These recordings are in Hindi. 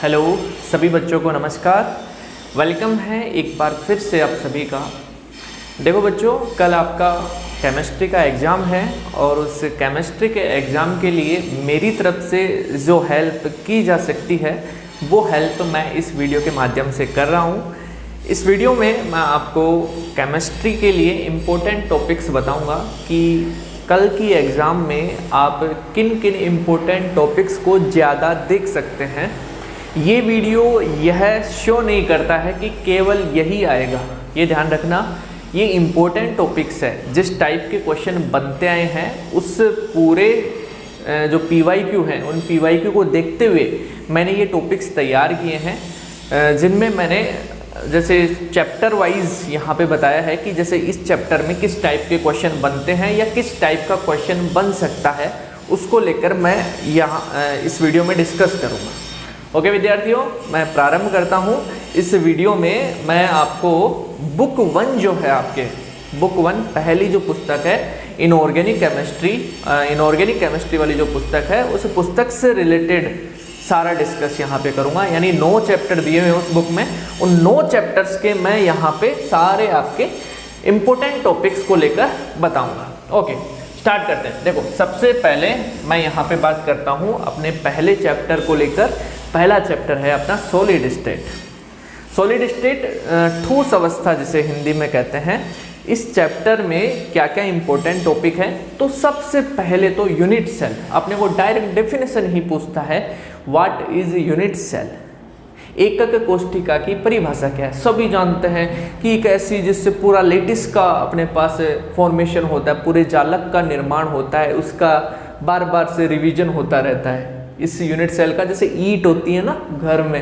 हेलो सभी बच्चों को नमस्कार। वेलकम है एक बार फिर से आप सभी का। देखो बच्चों, कल आपका केमिस्ट्री का एग्ज़ाम है और उस केमिस्ट्री के एग्ज़ाम के लिए मेरी तरफ से जो हेल्प की जा सकती है वो हेल्प मैं इस वीडियो के माध्यम से कर रहा हूँ। इस वीडियो में मैं आपको केमिस्ट्री के लिए इम्पोर्टेंट टॉपिक्स बताऊँगा कि कल की एग्ज़ाम में आप किन किन इम्पोर्टेंट टॉपिक्स को ज़्यादा देख सकते हैं। ये वीडियो यह शो नहीं करता है कि केवल यही आएगा, ये ध्यान रखना। ये इम्पोर्टेंट टॉपिक्स है, जिस टाइप के क्वेश्चन बनते आए हैं उस पूरे जो PYQ हैं उन PYQ को देखते हुए मैंने ये टॉपिक्स तैयार किए हैं, जिनमें मैंने जैसे चैप्टर वाइज यहाँ पे बताया है कि जैसे इस चैप्टर में किस टाइप के क्वेश्चन बनते हैं या किस टाइप का क्वेश्चन बन सकता है, उसको लेकर मैं यहाँ इस वीडियो में डिस्कस करूँगा। ओके विद्यार्थियों, मैं प्रारंभ करता हूँ। इस वीडियो में मैं आपको बुक 1 जो है आपके बुक 1 पहली जो पुस्तक है इनऑर्गेनिक केमिस्ट्री वाली जो पुस्तक है उस पुस्तक से रिलेटेड सारा डिस्कस यहाँ पे करूँगा। यानी 9 चैप्टर दिए हुए हैं उस बुक में, उन 9 चैप्टर्स के मैं यहाँ पे सारे आपके इम्पोर्टेंट टॉपिक्स को लेकर बताऊँगा। ओके, स्टार्ट करते हैं। देखो, सबसे पहले मैं यहाँ पे बात करता हूँ अपने पहले चैप्टर को लेकर। पहला चैप्टर है अपना सॉलिड स्टेट। सॉलिड स्टेट ठोस अवस्था जिसे हिंदी में कहते हैं। इस चैप्टर में क्या क्या इंपॉर्टेंट टॉपिक है, तो सबसे पहले तो यूनिट सेल। अपने को डायरेक्ट डेफिनेशन ही पूछता है, व्हाट इज यूनिट सेल। एकक कोशिका की परिभाषा क्या है। सभी जानते हैं कि एक ऐसी जिससे पूरा लेटिस का अपने पास फॉर्मेशन होता है, पूरे जालक का निर्माण होता है, उसका बार बार से रिवीजन होता रहता है। इस यूनिट सेल का जैसे ईंट होती है ना, घर में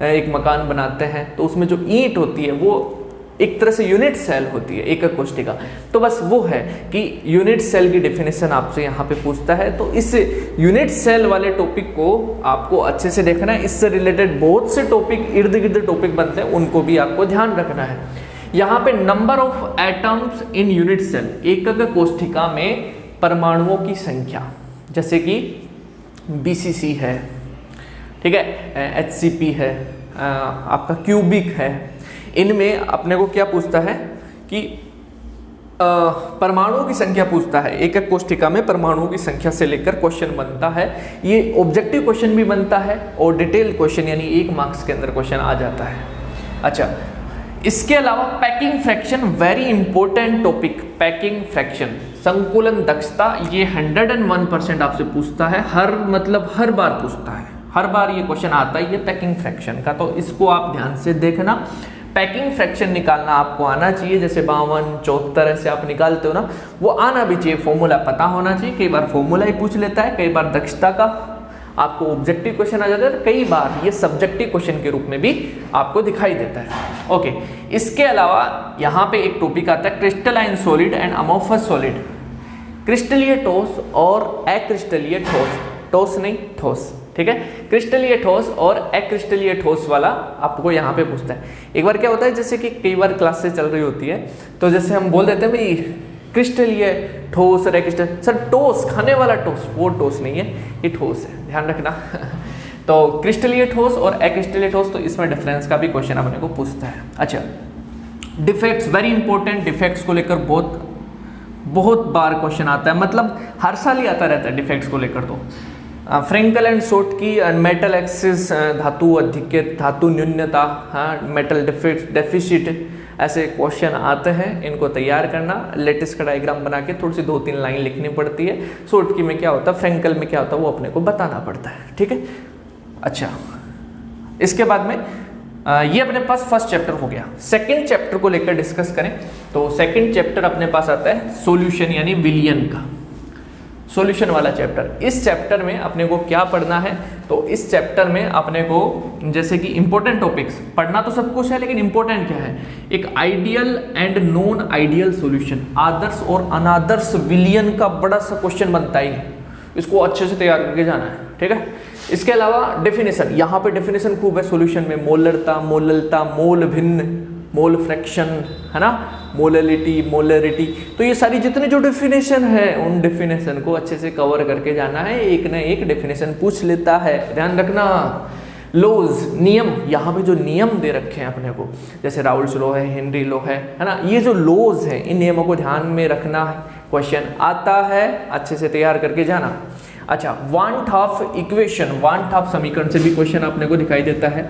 एक मकान बनाते हैं तो उसमें जो ईंट होती है वो एक तरह से यूनिट सेल होती है, एकक कोशिका। तो बस वो है कि यूनिट सेल की डेफिनेशन आपसे यहाँ पे पूछता है। तो इस यूनिट सेल वाले टॉपिक को आपको अच्छे से देखना है। इससे रिलेटेड बहुत से टॉपिक इर्द गिर्द टॉपिक बनते हैं, उनको भी आपको ध्यान रखना है। यहाँ पे number of atoms in unit cell, एकक कोशिका में परमाणुओं की संख्या, जैसे कि BCC है, ठीक है, HCP है, आपका क्यूबिक है। इनमें अपने को क्या पूछता है कि परमाणुओं की संख्या पूछता है। एकक कोशिका में परमाणुओं की संख्या से लेकर क्वेश्चन बनता है। ये ऑब्जेक्टिव क्वेश्चन भी बनता है और डिटेल क्वेश्चन यानी 1 मार्क्स के अंदर क्वेश्चन आ जाता है। अच्छा, इसके अलावा packing fraction, very important topic. Packing fraction, संकुलन दक्षता, ये 101% आपसे पूछता है। हर बार पूछता है, हर बार ये क्वेश्चन आता है ये पैकिंग फ्रैक्शन का। तो इसको आप ध्यान से देखना। पैकिंग फ्रैक्शन निकालना आपको आना चाहिए, जैसे 52, 74 ऐसे आप निकालते हो ना, वो आना भी चाहिए। फॉर्मूला पता होना चाहिए। कई बार फॉर्मूला ही पूछ लेता है, कई बार दक्षता का आपको ऑब्जेक्टिव क्वेश्चन आ जाता है, कई बार ये सब्जेक्टिव क्वेश्चन के रूप में भी आपको दिखाई देता है। ओके, इसके अलावा यहाँ पे एक टॉपिक आता है crystalline solid and amorphous solid. क्रिस्टलीय ठोस और अक्रिस्टलीय ठोस, ठोस नहीं ठोस, ठीक है। क्रिस्टलीय ठोस और अक्रिस्टलीय ठोस वाला आपको यहाँ पे पूछता है। एक बार क्या होता है, जैसे कि कई बार क्लास से चल रही होती है तो जैसे हम बोल देते हैं भाई क्रिस्टलीय ठोस और अक्रिस्टल, सर टोस खाने वाला टोस, वो टोस नहीं है, ये ठोस है, ध्यान रखना। तो क्रिस्टलीय ठोस और अक्रिस्टलीय ठोस, तो इसमें डिफरेंस का भी क्वेश्चन अपने को पूछता है। अच्छा, डिफेक्ट्स, वेरी इंपॉर्टेंट। डिफेक्ट्स को लेकर बहुत बार क्वेश्चन आता है, मतलब हर साल ही आता रहता है डिफेक्ट्स को लेकर। तो फ्रेंकल एंड शॉर्ट की मेटल एक्सिस, धातु अधिक्यत, धातु न्यूनता, हाँ, मेटल डेफिसिट, ऐसे क्वेश्चन आते हैं। इनको तैयार करना, लेटेस्ट का डायग्राम बना के थोड़ी सी 2-3 लाइन लिखनी पड़ती है। शॉर्ट की में क्या होता है, फ्रेंकल में क्या होता है, वो अपने को बताना पड़ता है, ठीक है। अच्छा, इसके बाद में ये अपने पास फर्स्ट चैप्टर हो गया। सेकंड चैप्टर को लेकर डिस्कस करें तो सेकंड चैप्टर अपने पास आता है सॉल्यूशन यानी विलयन का, सॉल्यूशन वाला चैप्टर। इस चैप्टर में अपने को क्या पढ़ना है, तो इस चैप्टर में अपने को जैसे कि इंपॉर्टेंट टॉपिक्स पढ़ना तो सब कुछ है, लेकिन इंपॉर्टेंट क्या है, एक ideal and non ideal solution, आदर्श और अनादर्श विलयन का बड़ा सा क्वेश्चन बनता ही है। इसको अच्छे से तैयार करके जाना है, ठीक है। इसके अलावा डेफिनेशन, यहाँ पे डेफिनेशन खूब है सॉल्यूशन में। मोलरता, मोललता, मोल भिन्न, मोल फ्रैक्शन, है ना, मोललिटी, मोलरिटी, तो ये सारी जितने जो डेफिनेशन है उन डेफिनेशन को अच्छे से कवर करके जाना है। एक ना एक डेफिनेशन पूछ लेता है, ध्यान रखना। लॉज, नियम, यहाँ पे जो नियम दे रखे हैं अपने को, जैसे राउल्स लॉ है, हेनरी लॉ है ना, ये जो लॉज है इन नियमों को ध्यान में रखना है, क्वेश्चन आता है अच्छे से तैयार करके जाना। अच्छा, वान हाफ इक्वेशन, वान हाफ समीकरण से भी क्वेश्चन अपने को दिखाई देता है।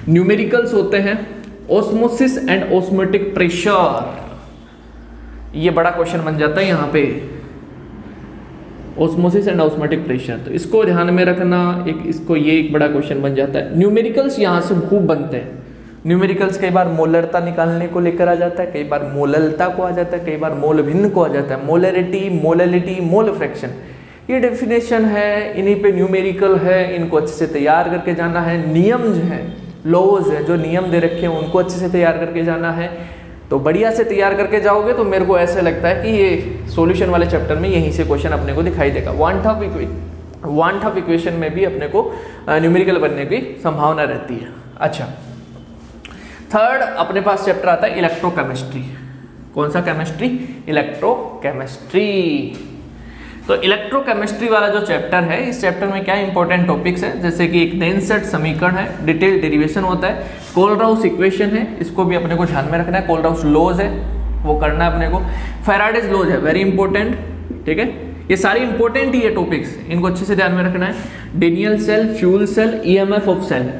न्यूमेरिकल्स होते हैं, ऑस्मोसिस एंड ऑस्मोटिक प्रेशर, ये बड़ा क्वेश्चन बन जाता है यहाँ पे, ऑस्मोसिस एंड ऑस्मोटिक प्रेशर, तो इसको ध्यान में रखना, इसको ये एक बड़ा क्वेश्चन बन जाता है। न्यूमेरिकल्स यहाँ से खूब बनते हैं, न्यूमेरिकल्स कई बार मोलरता निकालने को लेकर आ जाता है, कई बार मोललता को आ जाता है, कई बार मोल भिन्न को आ जाता है, मोलरिटी, मोललिटी, मोल फ्रैक्शन, ये डेफिनेशन है, इन्हीं पे न्यूमेरिकल है, इनको अच्छे से तैयार करके जाना है। नियम जो है, लॉज है, जो नियम दे रखे हैं उनको अच्छे से तैयार करके जाना है। तो बढ़िया से तैयार करके जाओगे तो मेरे को ऐसा लगता है कि ये सॉल्यूशन वाले चैप्टर में यहीं से क्वेश्चन अपने को दिखाई देगा। वन हाफ इक्वेशन में भी अपने को न्यूमेरिकल बनने की संभावना रहती है। अच्छा, थर्ड अपने पास चैप्टर आता है इलेक्ट्रोकेमिस्ट्री। कौन सा केमिस्ट्री? इलेक्ट्रोकेमिस्ट्री। तो इलेक्ट्रोकेमिस्ट्री वाला जो चैप्टर है, इस चैप्टर में क्या इंपॉर्टेंट टॉपिक्स है, जैसे कि एक नेनसेट समीकरण है, डिटेल डेरिवेशन होता है, कोलराउस इक्वेशन है, इसको भी अपने को ध्यान में रखना है, कोलराउस लॉज है वो करना है अपने को, फैराडेज लॉज है, वेरी इंपॉर्टेंट, ठीक है, ये सारी इंपॉर्टेंट ही है टॉपिक्स, इनको अच्छे से ध्यान में रखना है। Daniell cell, fuel cell, EMF of cell.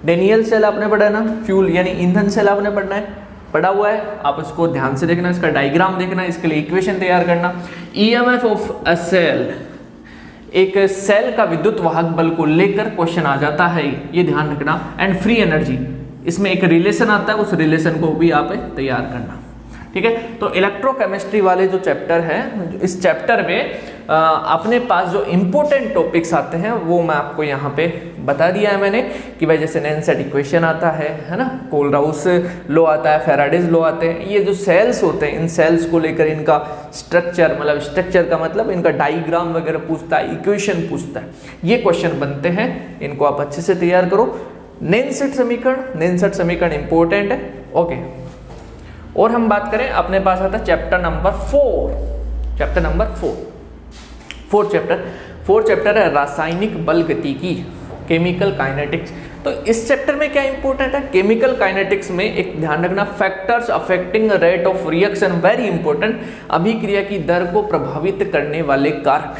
Daniell cell आपने पढ़ा है ना, फ्यूल यानी ईंधन सेल आपने पढ़ना है, पढ़ा हुआ है, आप इसको ध्यान से देखना, इसका डायग्राम देखना, इसके लिए इक्वेशन तैयार करना। ईएमएफ ऑफ अ सेल, एक सेल का विद्युत वाहक बल को लेकर क्वेश्चन आ जाता है, ये ध्यान रखना। एंड फ्री एनर्जी, इसमें एक रिलेशन आता है, उस रिलेशन को भी आप तैयार करना, ठीक है। तो इलेक्ट्रोकेमिस्ट्री वाले जो चैप्टर है, इस चैप्टर में अपने पास जो इंपॉर्टेंट टॉपिक्स आते हैं वो मैं आपको यहाँ पे बता दिया है मैंने, कि भाई जैसे नेनसेट इक्वेशन आता है ना, कोलराउस लॉ आता है, फैराडेज लॉ आते हैं, ये जो सेल्स होते हैं, इन सेल्स को लेकर इनका स्ट्रक्चर, मतलब स्ट्रक्चर का मतलब इनका डायग्राम वगैरह पूछता है, इक्वेशन पूछता है, ये क्वेश्चन बनते हैं, इनको आप अच्छे से तैयार करो। नेनसेट समीकरण इंपॉर्टेंट है, ओके। और हम बात करें, अपने पास आता है चैप्टर नंबर 4, फोर्थ चैप्टर है रासायनिक बल गतिकी, केमिकल काइनेटिक्स। तो इस चैप्टर में क्या इंपॉर्टेंट है, केमिकल काइनेटिक्स में एक ध्यान रखना, factors affecting rate of reaction, very important, अभिक्रिया की दर को प्रभावित करने वाले कारक।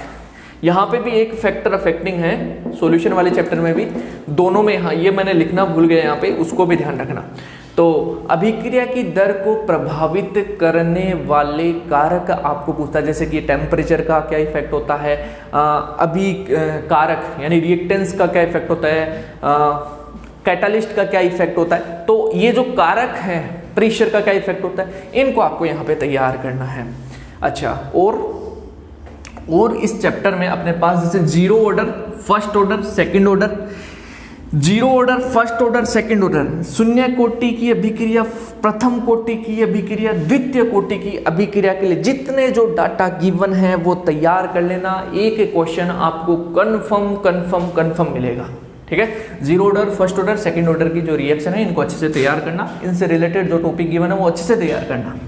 यहाँ पे भी एक फैक्टर अफेक्टिंग है, सॉल्यूशन वाले चैप्टर में भी, दोनों में, हाँ ये मैंने लिखना भूल गया यहाँ पे, उसको भी ध्यान रखना। तो अभिक्रिया की दर को प्रभावित करने वाले कारक आपको पूछता है, जैसे कि टेम्परेचर का क्या इफेक्ट होता है, कारक यानी रिएक्टेंस का क्या इफेक्ट होता है, कैटालिस्ट का क्या इफेक्ट होता है, तो ये जो कारक है, प्रेशर का क्या इफेक्ट होता है, इनको आपको यहाँ पे तैयार करना है। अच्छा, और इस चैप्टर में अपने पास जैसे zero order, first order, second order, zero order, first order, second order, शून्य कोटि की अभिक्रिया, प्रथम कोटि की अभिक्रिया, द्वितीय कोटि की अभिक्रिया के लिए जितने जो डाटा गिवन है वो तैयार कर लेना, एक क्वेश्चन आपको कंफर्म मिलेगा, ठीक है। Zero order, first order, second order की जो रिएक्शन है इनको अच्छे से तैयार करना, इनसे रिलेटेड जो टॉपिक गिवन है वो अच्छे से तैयार करना।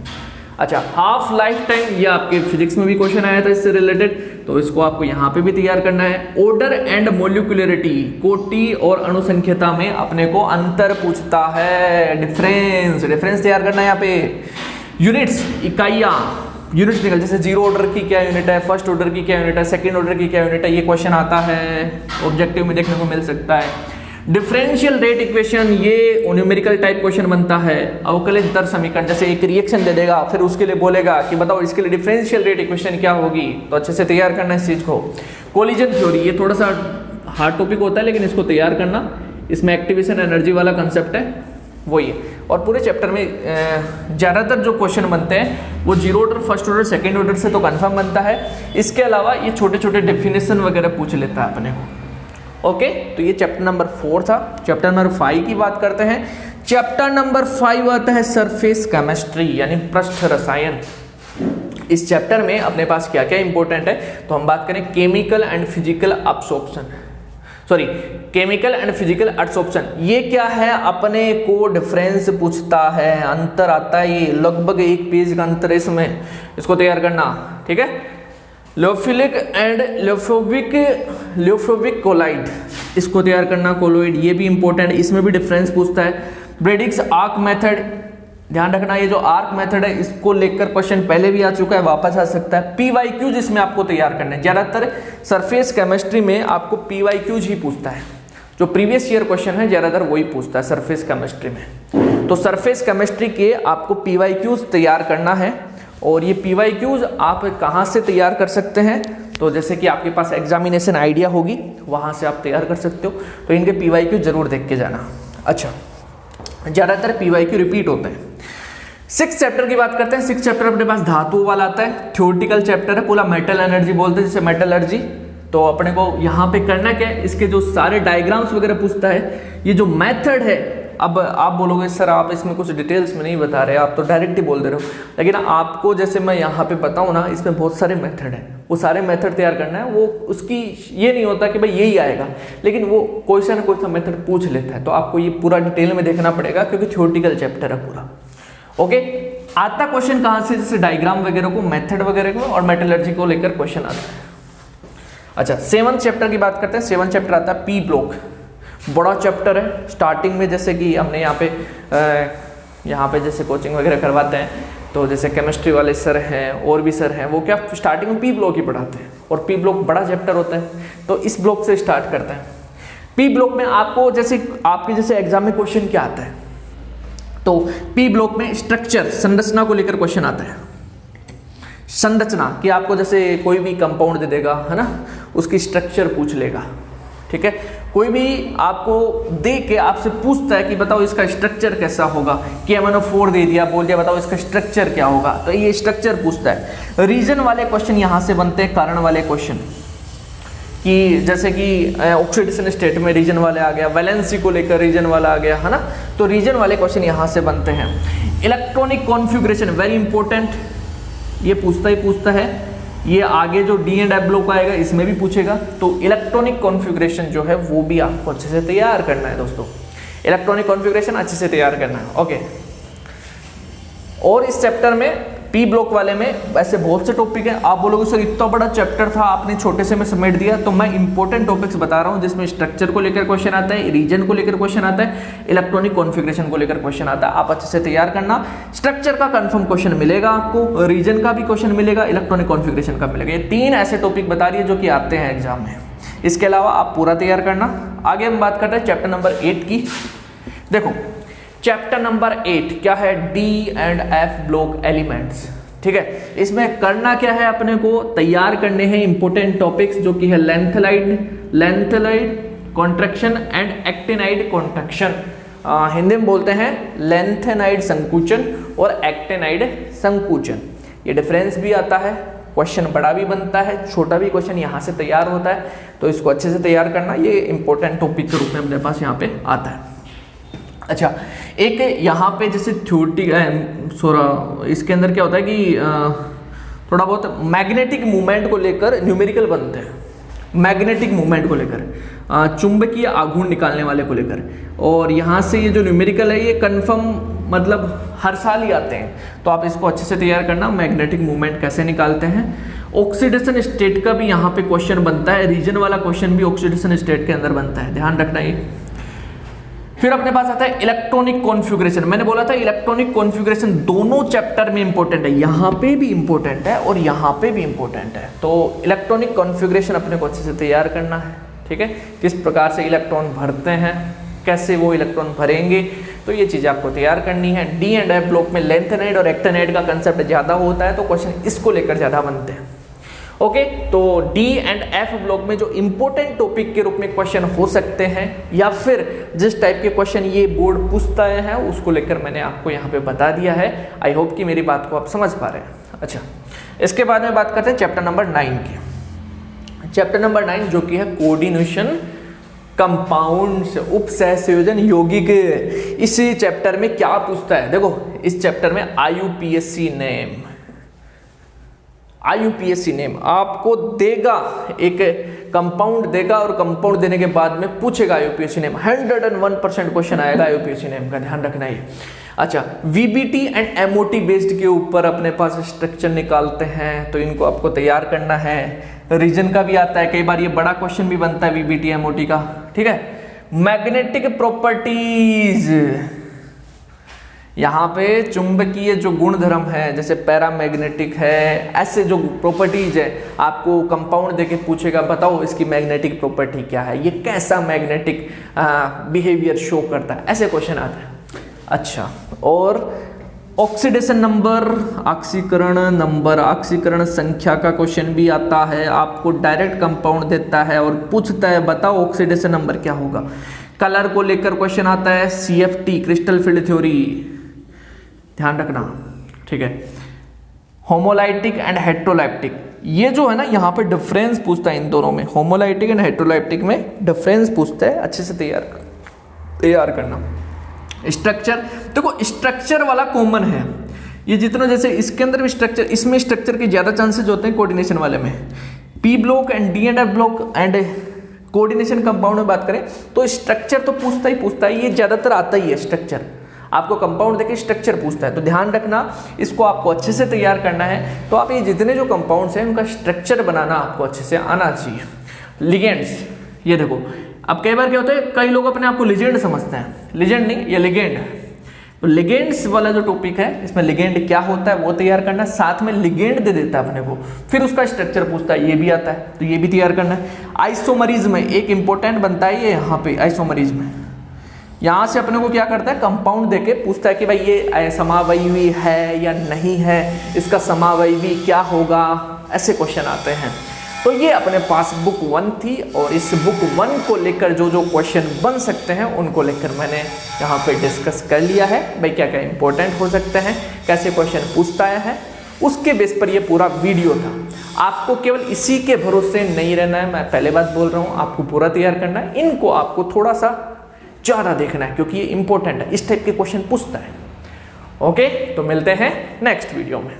अच्छा, हाफ लाइफ टाइम, ये आपके फिजिक्स में भी क्वेश्चन आया था इससे रिलेटेड, तो इसको आपको यहाँ पे भी तैयार करना है। ऑर्डर एंड मोलिकुलरिटी, कोटि और अणुसंख्यता में अपने को अंतर पूछता है, डिफरेंस तैयार करना है यहाँ पे। यूनिट्स, इकाइयाँ, यूनिट्स निकल, जैसे जीरो ऑर्डर की क्या यूनिट है, फर्स्ट ऑर्डर की क्या यूनिट है, सेकेंड ऑर्डर की क्या यूनिट है, ये क्वेश्चन आता है, ऑब्जेक्टिव में देखने को मिल सकता है। डिफरेंशियल रेट इक्वेशन, ये न्यूमेरिकल टाइप क्वेश्चन बनता है। अवकलित दर समीकरण, जैसे एक रिएक्शन दे देगा, फिर उसके लिए बोलेगा कि बताओ इसके लिए डिफरेंशियल रेट इक्वेशन क्या होगी, तो अच्छे से तैयार करना है इस चीज को। कोलिजन थ्योरी, ये थोड़ा सा हार्ड टॉपिक होता है लेकिन इसको तैयार करना, इसमें एक्टिवेशन एनर्जी वाला कंसेप्ट है वही है। और पूरे चैप्टर में ज़्यादातर जो क्वेश्चन बनते हैं वो zero order, first order, second order से तो कन्फर्म बनता है, इसके अलावा ये छोटे छोटे डेफिनेशन वगैरह पूछ लेता है अपने को। ओके, तो ये चैप्टर नंबर 4 था। चैप्टर नंबर 5 की बात करते हैं। चैप्टर नंबर 5 आता है सरफेस केमिस्ट्री यानी पृष्ठ रसायन। इस चैप्टर में अपने पास क्या क्या इंपॉर्टेंट है, तो हम बात करें chemical and physical absorption, chemical and physical absorption, ये क्या है, अपने को डिफरेंस पूछता है, अंतर आता है, ये लगभग एक पेज का अंतर है इसमें, इसको तैयार करना, ठीक है। लियोफिलिक एंड लियोफोबिक कोलाइड, इसको तैयार करना, कोलोइड ये भी इंपॉर्टेंट है, इसमें भी डिफरेंस पूछता है। ब्रेडिक्स आर्क मेथड, ध्यान रखना ये जो आर्क मेथड है इसको लेकर क्वेश्चन पहले भी आ चुका है, वापस आ सकता है। PYQs इसमें आपको तैयार करना है, ज्यादातर सरफेस केमिस्ट्री में आपको PYQs ही पूछता है, जो प्रीवियस ईयर क्वेश्चन है ज्यादातर वही पूछता है सरफेस केमिस्ट्री में। तो सरफेस केमिस्ट्री के आपको PYQs तैयार करना है, और ये PYQs आप कहाँ से तैयार कर सकते हैं, तो जैसे कि आपके पास एग्जामिनेशन आइडिया होगी वहाँ से आप तैयार कर सकते हो, तो इनके PYQ जरूर देख के जाना। अच्छा, ज़्यादातर PYQ रिपीट होते हैं। 6 चैप्टर की बात करते हैं। 6 चैप्टर अपने पास धातुओं वाला आता है, थ्योरेटिकल चैप्टर है, पूरा मेटल एनर्जी बोलते हैं, जैसे मेटलर्जी। तो अपने को यहाँ पे करना क्या है, इसके जो सारे डायग्राम्स वगैरह पूछता है, ये जो मेथड है, अब आप बोलोगे सर आप इसमें कुछ डिटेल्स में नहीं बता रहे, आप तो डायरेक्ट ही बोल दे रहे हो, लेकिन आपको जैसे मैं यहाँ पे बताऊँ ना, इसमें बहुत सारे मेथड हैं, वो सारे मेथड तैयार करना है। वो उसकी ये नहीं होता कि भाई यही आएगा, लेकिन वो कोई सा ना कोई सा मेथड पूछ लेता है, तो आपको ये पूरा डिटेल में देखना पड़ेगा क्योंकि थ्योरेटिकल चैप्टर है पूरा। ओके, आता क्वेश्चन कहाँ से, जैसे डायग्राम वगैरह को, मेथड वगैरह को और मेटलर्जी को लेकर क्वेश्चन आता है। अच्छा, 7th चैप्टर की बात करते हैं। 7th चैप्टर आता है P ब्लॉक, बड़ा चैप्टर है। स्टार्टिंग में जैसे कि हमने यहाँ पे जैसे कोचिंग वगैरह करवाते हैं, तो जैसे केमिस्ट्री वाले सर हैं और भी सर हैं, वो क्या स्टार्टिंग में P ब्लॉक ही पढ़ाते हैं, और P ब्लॉक बड़ा चैप्टर होता है, तो इस ब्लॉक से स्टार्ट करते हैं। P ब्लॉक में आपको जैसे आपके जैसे एग्जाम में क्वेश्चन क्या आता है, तो P ब्लॉक में स्ट्रक्चर, संरचना को लेकर क्वेश्चन आता है। संरचना कि आपको जैसे कोई भी कंपाउंड दे देगा, है ना, उसकी स्ट्रक्चर पूछ लेगा, ठीक है। कोई भी आपको दे के आपसे पूछता है कि बताओ इसका स्ट्रक्चर कैसा होगा, कि MnO4 दे दिया, बोल दिया बताओ इसका स्ट्रक्चर क्या होगा, तो ये स्ट्रक्चर पूछता है। रीजन वाले क्वेश्चन यहाँ से बनते हैं, कारण वाले क्वेश्चन, कि जैसे कि ऑक्सीडेशन स्टेट में रीजन वाले आ गया, वैलेंसी को लेकर रीजन वाला आ गया, है ना, तो रीजन वाले क्वेश्चन यहाँ से बनते हैं। इलेक्ट्रॉनिक कॉन्फ़िगरेशन वेरी इंपॉर्टेंट, ये पूछता है। ये आगे जो D एंड F ब्लॉक आएगा इसमें भी पूछेगा, तो इलेक्ट्रॉनिक कॉन्फ़िगरेशन जो है वो भी आपको अच्छे से तैयार करना है दोस्तों, इलेक्ट्रॉनिक कॉन्फ़िगरेशन अच्छे से तैयार करना है। ओके, और इस चैप्टर में P ब्लॉक वाले में वैसे बहुत से टॉपिक हैं। आप बोलोगे सर इतना बड़ा चैप्टर था आपने छोटे से में समेट दिया, तो मैं इंपॉर्टेंट टॉपिक्स बता रहा हूँ जिसमें स्ट्रक्चर को लेकर क्वेश्चन आता है, रीजन को लेकर क्वेश्चन आता है, इलेक्ट्रॉनिक कॉन्फ़िगरेशन को लेकर क्वेश्चन आता है। आप अच्छे से तैयार करना। स्ट्रक्चर का कंफर्म क्वेश्चन मिलेगा आपको, रीजन का भी क्वेश्चन मिलेगा, इलेक्ट्रॉनिक कॉन्फ़िगरेशन का मिलेगा। ये 3 ऐसे टॉपिक बता रही है जो कि आते हैं एग्जाम में, इसके अलावा आप पूरा तैयार करना। आगे हम बात करते हैं चैप्टर नंबर 8 की। देखो चैप्टर नंबर 8 क्या है, D and F block elements, ठीक है। इसमें करना क्या है, अपने को तैयार करने हैं इंपॉर्टेंट टॉपिक्स, जो कि है lanthanide contraction and actinide contraction. Hindi में बोलते हैं लेंथेनाइड संकुचन और एक्टिनाइड संकुचन। ये डिफरेंस भी आता है, क्वेश्चन बड़ा भी बनता है, छोटा भी क्वेश्चन यहाँ से तैयार होता है, तो इसको अच्छे से तैयार करना। ये इंपॉर्टेंट टॉपिक के रूप में अपने पास यहाँ पे आता है। अच्छा, एक यहाँ पे जैसे इसके अंदर क्या होता है कि थोड़ा बहुत मैग्नेटिक मूवमेंट को लेकर न्यूमेरिकल बनते हैं, मैग्नेटिक मूवमेंट को लेकर, चुंबकीय आघूर्ण निकालने वाले को लेकर, और यहाँ से ये जो न्यूमेरिकल है ये कंफर्म मतलब हर साल ही आते हैं, तो आप इसको अच्छे से तैयार करना। मैग्नेटिक मूवमेंट कैसे निकालते हैं, ऑक्सीडेशन स्टेट का भी यहाँ पे क्वेश्चन बनता है, रीजन वाला क्वेश्चन भी ऑक्सीडेशन स्टेट के अंदर बनता है, ध्यान रखना ये। फिर अपने पास आता है इलेक्ट्रॉनिक कॉन्फ़िगरेशन। मैंने बोला था इलेक्ट्रॉनिक कॉन्फ़िगरेशन दोनों चैप्टर में इंपॉर्टेंट है, यहाँ पे भी इंपॉर्टेंट है और यहाँ पे भी इंपॉर्टेंट है। तो इलेक्ट्रॉनिक कॉन्फ़िगरेशन अपने को अच्छे से तैयार करना है, ठीक है। किस प्रकार से इलेक्ट्रॉन भरते हैं, कैसे वो इलेक्ट्रॉन भरेंगे, तो ये चीज़ें आपको तैयार करनी है। D एंड F ब्लॉक में लेंथेनाइड और एक्टिनाइड का कंसेप्ट ज़्यादा होता है, तो क्वेश्चन इसको लेकर ज़्यादा बनते हैं। ओके, तो D एंड F ब्लॉक में जो इंपॉर्टेंट टॉपिक के रूप में क्वेश्चन हो सकते हैं, या फिर जिस टाइप के क्वेश्चन ये बोर्ड पूछता है उसको लेकर मैंने आपको यहाँ पे बता दिया है। आई होप कि मेरी बात को आप समझ पा रहे हैं। अच्छा, इसके बाद में बात करते हैं चैप्टर नंबर 9 की। चैप्टर नंबर 9 जो कि है कोऑर्डिनेशन कंपाउंड्स, उपसहसंयोजन यौगिक। इस चैप्टर में क्या पूछता है, देखो इस चैप्टर में IUPAC नेम आपको देगा, एक कंपाउंड देगा और कंपाउंड देने के बाद में पूछेगा IUPAC नेम। 101% क्वेश्चन आएगा IUPAC नेम का, ध्यान रखना है। अच्छा, VBT एंड MOT बेस्ड के ऊपर अपने पास स्ट्रक्चर निकालते हैं, तो इनको आपको तैयार करना है। रीजन का भी आता है, कई बार ये बड़ा क्वेश्चन भी बनता है VBT MOT का, ठीक है। मैग्नेटिक प्रॉपर्टीज, यहाँ पे चुंबकीय जो गुणधर्म है जैसे पैरामैग्नेटिक है, ऐसे जो प्रॉपर्टीज है आपको कंपाउंड देके पूछेगा बताओ इसकी मैग्नेटिक प्रॉपर्टी क्या है, ये कैसा मैग्नेटिक बिहेवियर शो करता है, ऐसे क्वेश्चन आते हैं। अच्छा, और ऑक्सीडेशन नंबर, ऑक्सीकरण नंबर, ऑक्सीकरण संख्या का क्वेश्चन भी आता है, आपको डायरेक्ट कंपाउंड देता है और पूछता है बताओ ऑक्सीडेशन नंबर क्या होगा। कलर को लेकर क्वेश्चन आता है, CFT क्रिस्टल फील्ड थ्योरी, ध्यान रखना, ठीक है। होमोलाइटिक एंड हेट्रोलाइटिक, ये जो है ना यहाँ पे डिफरेंस पूछता है इन दोनों में, होमोलाइटिक एंड हेट्रोलाइटिक में डिफरेंस पूछता है, अच्छे से तैयार करना। स्ट्रक्चर, देखो स्ट्रक्चर वाला कॉमन है, ये जितना जैसे इसके अंदर भी स्ट्रक्चर, इसमें स्ट्रक्चर के ज्यादा चांसेस होते हैं कोऑर्डिनेशन वाले में। P block and D and F block and coordination compound में बात करें तो स्ट्रक्चर तो पूछता ही, ये ज्यादातर आता ही है स्ट्रक्चर, आपको कंपाउंड देके स्ट्रक्चर पूछता है, तो ध्यान रखना इसको आपको अच्छे से तैयार करना है। तो आप ये जितने जो कंपाउंड्स हैं उनका स्ट्रक्चर बनाना आपको अच्छे से आना चाहिए। लिगेंड्स, ये देखो अब कई बार क्या होता है, कई लोग अपने आप को लिजेंड समझते हैं, लिजेंड नहीं ये लिगेंड है। तो लिगेंड्स वाला जो टॉपिक है इसमें लिगेंड क्या होता है वो तैयार करना, साथ में लिगेंड दे देता है अपने को, फिर उसका स्ट्रक्चर पूछता है, ये भी आता है तो ये भी तैयार करना है। आइसोमरिज्म एक इंपॉर्टेंट बनता है ये यहाँ पे, आइसोमरिज्म यहाँ से अपने को क्या करता है, कंपाउंड देके पूछता है कि भाई ये समावयवी है या नहीं है, इसका समावयवी क्या होगा, ऐसे क्वेश्चन आते हैं। तो ये अपने पास बुक 1 थी और इस बुक 1 को लेकर जो जो क्वेश्चन बन सकते हैं उनको लेकर मैंने यहाँ पे डिस्कस कर लिया है, भाई क्या क्या इंपॉर्टेंट हो सकते हैं, कैसे क्वेश्चन पूछता है, उसके बेस पर ये पूरा वीडियो था। आपको केवल इसी के भरोसे नहीं रहना है, मैं पहले बात बोल रहा हूँ, आपको पूरा तैयार करना है, इनको आपको थोड़ा सा ज़्यादा देखना है क्योंकि ये इंपॉर्टेंट है, इस टाइप के क्वेश्चन पूछता है। ओके, तो मिलते हैं नेक्स्ट वीडियो में।